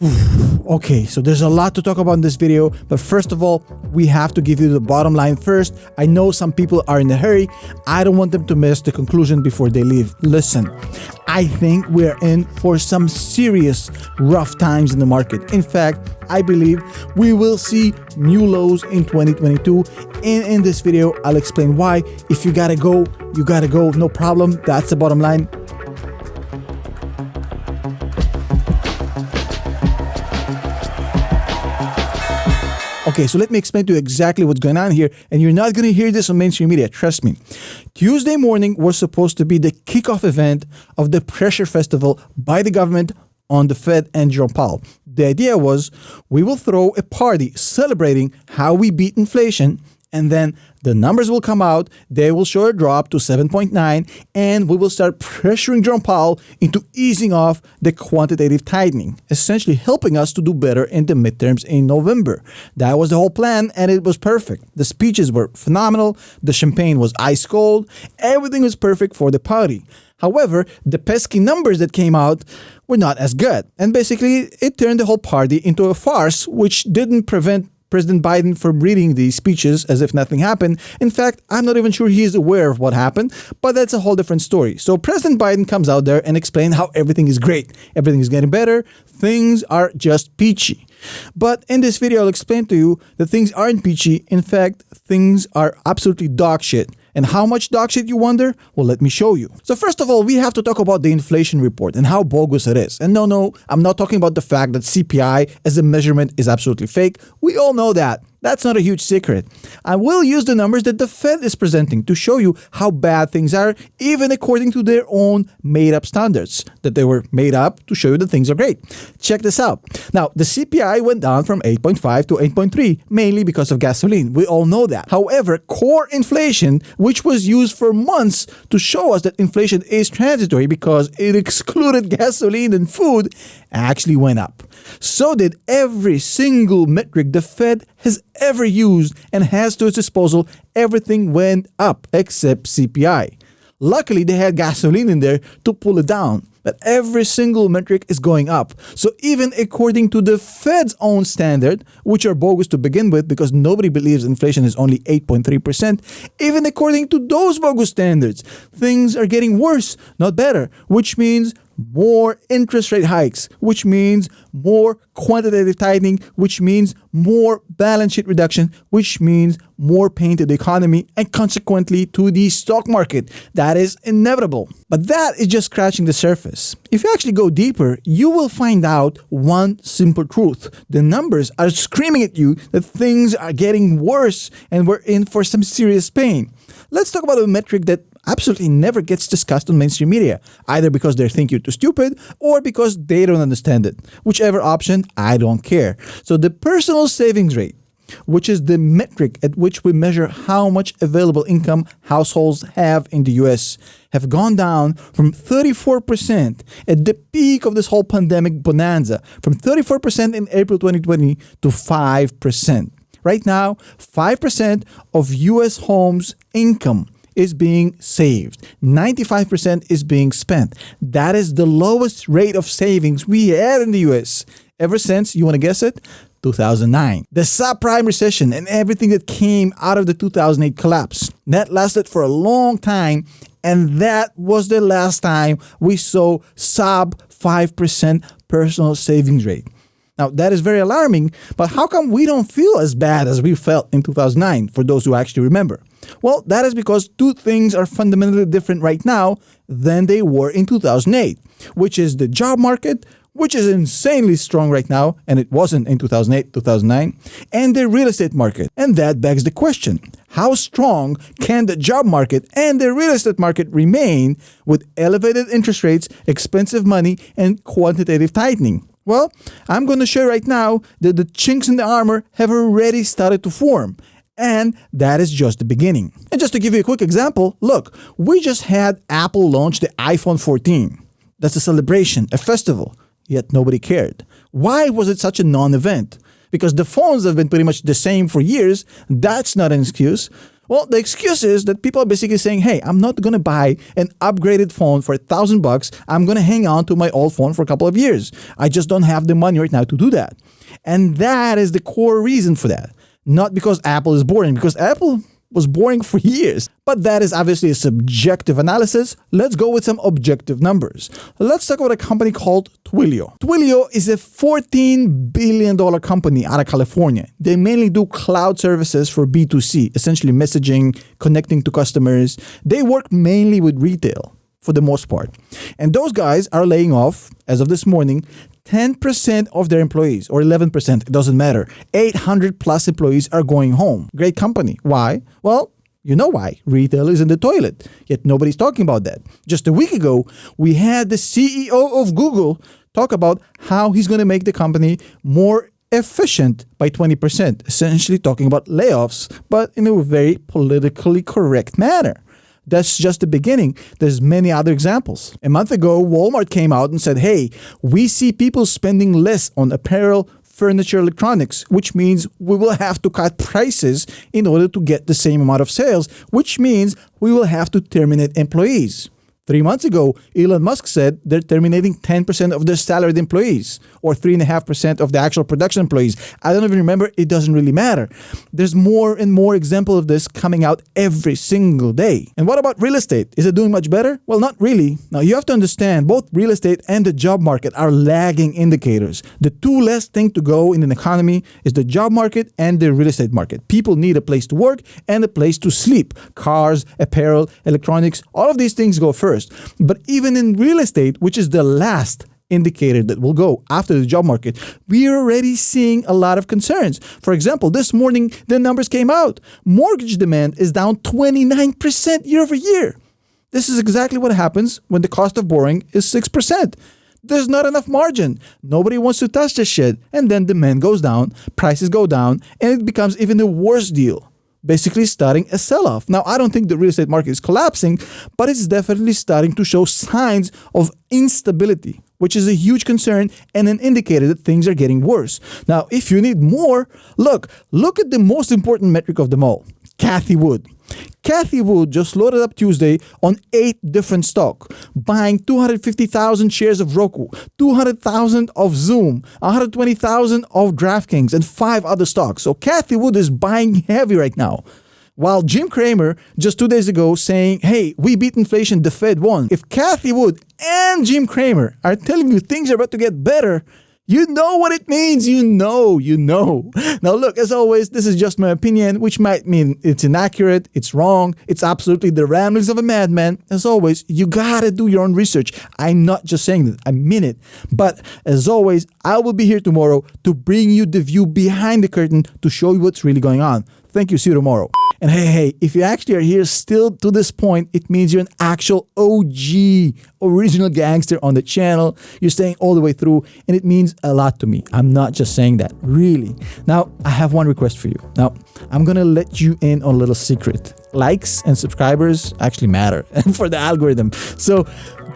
Okay, so there's a lot to talk about in this video, but first of all, we have to give you the bottom line first. I know some people are in a hurry. I don't want them to miss the conclusion before they leave. Listen, I think we're in for some serious rough times in the market. In fact, I believe we will see new lows in 2022. And in this video, I'll explain why. If you gotta go, you gotta go. No problem. That's the bottom line. Okay, so let me explain to you exactly what's going on here, and you're not going to hear this on mainstream media, trust me. Tuesday morning was supposed to be the kickoff event of the pressure festival by the government on the Fed and Jerome Powell. The idea was we will throw a party celebrating how we beat inflation, and then the numbers will come out, they will show a drop to 7.9, and we will start pressuring Jerome Powell into easing off the quantitative tightening, essentially helping us to do better in the midterms in November. That was the whole plan, and it was perfect. The speeches were phenomenal, the champagne was ice cold, everything was perfect for the party. However, the pesky numbers that came out were not as good, and basically it turned the whole party into a farce, which didn't prevent President Biden from reading these speeches as if nothing happened. In fact, I'm not even sure he is aware of what happened, but that's a whole different story. So President Biden comes out there and explains how everything is great. Everything is getting better. Things are just peachy. But in this video, I'll explain to you that things aren't peachy. In fact, things are absolutely dog shit. And how much dog shit, you wonder? Well, let me show you. So first of all, we have to talk about the inflation report and how bogus it is. And no, I'm not talking about the fact that CPI as a measurement is absolutely fake. We all know that. That's not a huge secret. I will use the numbers that the Fed is presenting to show you how bad things are, even according to their own made-up standards, that they were made up to show you that things are great. Check this out. Now, the CPI went down from 8.5 to 8.3, mainly because of gasoline. We all know that. However, core inflation, which was used for months to show us that inflation is transitory because it excluded gasoline and food, actually went up. So did every single metric the Fed has ever used and has to its disposal. Everything went up except CPI. Luckily, they had gasoline in there to pull it down. But every single metric is going up. So even according to the Fed's own standard, which are bogus to begin with because nobody believes inflation is only 8.3%, even according to those bogus standards, things are getting worse, not better, which means more interest rate hikes, which means more quantitative tightening, which means more balance sheet reduction, which means more pain to the economy and consequently to the stock market. That is inevitable. But that is just scratching the surface. If you actually go deeper, you will find out one simple truth. The numbers are screaming at you that things are getting worse and we're in for some serious pain. Let's talk about a metric that absolutely never gets discussed on mainstream media, either because they think you're too stupid or because they don't understand it. Whichever option, I don't care. So the personal savings rate, which is the metric at which we measure how much available income households have in the US, have gone down from 34% at the peak of this whole pandemic bonanza, from 34% in April 2020 to 5%. Right now, 5% of US homes' income is being saved. 95% is being spent. That is the lowest rate of savings we had in the US ever since, you want to guess it? 2009. The subprime recession and everything that came out of the 2008 collapse. That lasted for a long time, and that was the last time we saw sub 5% personal savings rate. Now, that is very alarming, but how come we don't feel as bad as we felt in 2009, for those who actually remember? Well, that is because two things are fundamentally different right now than they were in 2008, which is the job market, which is insanely strong right now, and it wasn't in 2008, 2009, and the real estate market. And that begs the question, how strong can the job market and the real estate market remain with elevated interest rates, expensive money, and quantitative tightening? Well, I'm going to show you right now that the chinks in the armor have already started to form. And that is just the beginning. And just to give you a quick example, look, we just had Apple launch the iPhone 14. That's a celebration, a festival, yet nobody cared. Why was it such a non-event? Because the phones have been pretty much the same for years. That's not an excuse. Well, the excuse is that people are basically saying, hey, I'm not going to buy an upgraded phone for $1,000. I'm going to hang on to my old phone for a couple of years. I just don't have the money right now to do that. And that is the core reason for that. Not because Apple is boring, because Apple was boring for years. But that is obviously a subjective analysis. Let's go with some objective numbers. Let's talk about a company called Twilio. Twilio is a $14 billion company out of California. They mainly do cloud services for B2C, essentially messaging, connecting to customers. They work mainly with retail for the most part. And those guys are laying off, as of this morning, 10% of their employees, or 11%, it doesn't matter. 800 plus employees are going home. Great company. Why? Well, you know why. Retail is in the toilet. Yet nobody's talking about that. Just a week ago, we had the CEO of Google talk about how he's going to make the company more efficient by 20%, essentially talking about layoffs, but in a very politically correct manner. That's just the beginning. There's many other examples. A month ago, Walmart came out and said, hey, we see people spending less on apparel, furniture, electronics, which means we will have to cut prices in order to get the same amount of sales, which means we will have to terminate employees. 3 months ago, Elon Musk said they're terminating 10% of their salaried employees, or 3.5% of the actual production employees. I don't even remember. It doesn't really matter. There's more and more examples of this coming out every single day. And what about real estate? Is it doing much better? Well, not really. Now, you have to understand both real estate and the job market are lagging indicators. The two last things to go in an economy is the job market and the real estate market. People need a place to work and a place to sleep. Cars, apparel, electronics, all of these things go first. But even in real estate, which is the last indicator that will go after the job market, we are already seeing a lot of concerns. For example, this morning, the numbers came out. Mortgage demand is down 29% year over year. This is exactly what happens when the cost of borrowing is 6%. There's not enough margin. Nobody wants to touch this shit. And then demand goes down, prices go down, and it becomes even a worse deal. Basically starting a sell-off. Now, I don't think the real estate market is collapsing, but it's definitely starting to show signs of instability, which is a huge concern and an indicator that things are getting worse. Now, if you need more, look at the most important metric of them all, Cathie Wood. Cathie Wood just loaded up Tuesday on 8 different stock, buying 250,000 shares of Roku, 200,000 of Zoom, 120,000 of DraftKings, and 5 other stocks. So Cathie Wood is buying heavy right now. While Jim Cramer just 2 days ago saying, hey, we beat inflation, the Fed won. If Cathie Wood and Jim Cramer are telling you things are about to get better, you know what it means. You know. Now, look, as always, this is just my opinion, which might mean it's inaccurate, it's wrong, it's absolutely the ramblings of a madman. As always, you gotta do your own research. I'm not just saying that, I mean it. But as always, I will be here tomorrow to bring you the view behind the curtain to show you what's really going on. Thank you. See you tomorrow. And hey, if you actually are here still to this point, it means you're an actual OG, original gangster on the channel. You're staying all the way through, and it means a lot to me. I'm not just saying that, really. Now, I have one request for you. Now, I'm going to let you in on a little secret. Likes and subscribers actually matter for the algorithm. So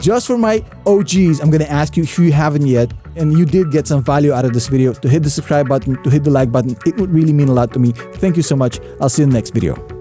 just for my OGs, I'm going to ask you, if you haven't yet, and you did get some value out of this video, to hit the subscribe button, to hit the like button. It would really mean a lot to me. Thank you so much. I'll see you in the next video.